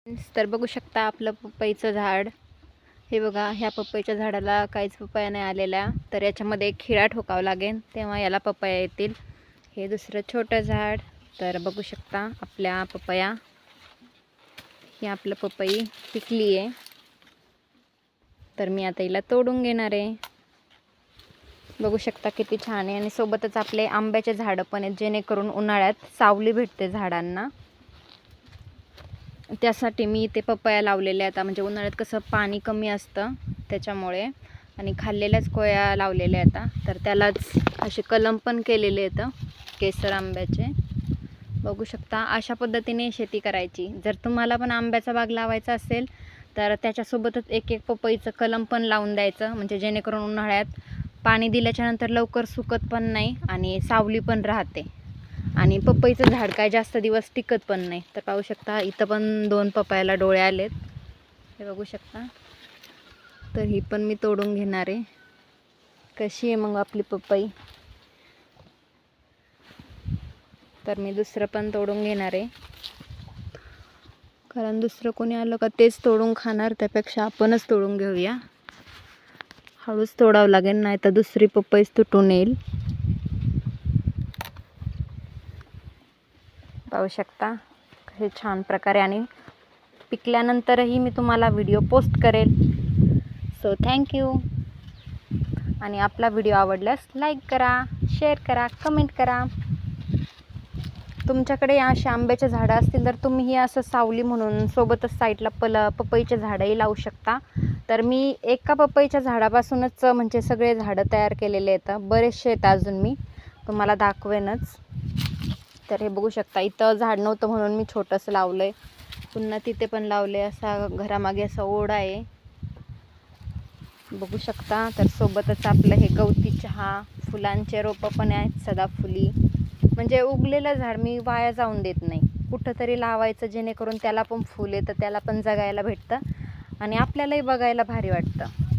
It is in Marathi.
तर बघू शकता आपलं पपईचं झाड. हे बघा, ह्या पपईच्या झाडाला काहीच पपया नाही आलेल्या, तर याच्यामध्ये एक खिळा ठोकावं लागेल तेव्हा याला पपया येतील. हे दुसरं छोटं झाड. तर बघू शकता आपल्या पपया, ही आपलं पपई पिकली आहे. तर मी आता हिला तोडून घेणार आहे. बघू शकता किती छान आहे. आणि सोबतच आपले आंब्याचे झाडं पण आहेत, जेणेकरून उन्हाळ्यात सावली भेटते झाडांना. त्यासाठी मी इथे पपया लावलेल्या आहेत. म्हणजे उन्हाळ्यात कसं पाणी कमी असतं त्याच्यामुळे, आणि खाल्लेल्याच कोया लावलेल्या आता. तर त्यालाच असे कलम पण केलेले आहेत केसर आंब्याचे. बघू शकता अशा पद्धतीने शेती करायची. जर तुम्हाला पण आंब्याचा बाग लावायचा असेल तर त्याच्यासोबतच एक एक पपईचं कलम पण लावून द्यायचं, म्हणजे जेणेकरून उन्हाळ्यात पाणी दिल्याच्यानंतर लवकर सुकत पण नाही आणि सावली पण राहते. आणि पपईचं झाड काय जास्त दिवस टिकत पण नाही. तर पाहू शकता इथं पण 2 पपयाला डोळे आलेत, हे बघू शकता. तर ही पण मी तोडून घेणार आहे. कशी आहे मग आपली पपई. तर मी दुसरं पण तोडून घेणार आहे, कारण दुसरं कोणी आलं का तेच तोडून खाणार, त्यापेक्षा आपणच तोडून घेऊया. हळूच तोडावं लागेल, नाही तर दुसरी पपईच तुटून येईल. पाहू शकता कसे छान प्रकारे, आणि पिकल्यानंतरही मी तुम्हाला व्हिडिओ पोस्ट करेल. So thank you. आणि आपला व्हिडिओ आवडल्यास लाईक करा, शेअर करा, कमेंट करा. तुमच्याकडे असे आंब्याचे झाडं असतील तर तुम्हीही असं सावली म्हणून सोबतच साईडला पपईचे झाडंही लावू शकता. तर मी एका पपईच्या झाडापासूनच म्हणजे सगळे झाडं तयार केलेले आहेत. बरेचसे आहेत, अजून मी तुम्हाला दाखवेनच. तर हे बघू शकता इथं झाड नव्हतं म्हणून मी छोटंसं लावलं आहे. पुन्हा तिथे पण लावले. असा घरामागे असा ओढा आहे, बघू शकता. तर सोबतच आपलं हे गवती चहा, फुलांचे रोपं पण आहेत, सदाफुली. म्हणजे उगलेलं झाड मी वाया जाऊन देत नाही, कुठंतरी लावायचं, जेणेकरून त्याला पण फुल येतं, त्याला पण जगायला भेटतं आणि आपल्यालाही बघायला भारी वाटतं.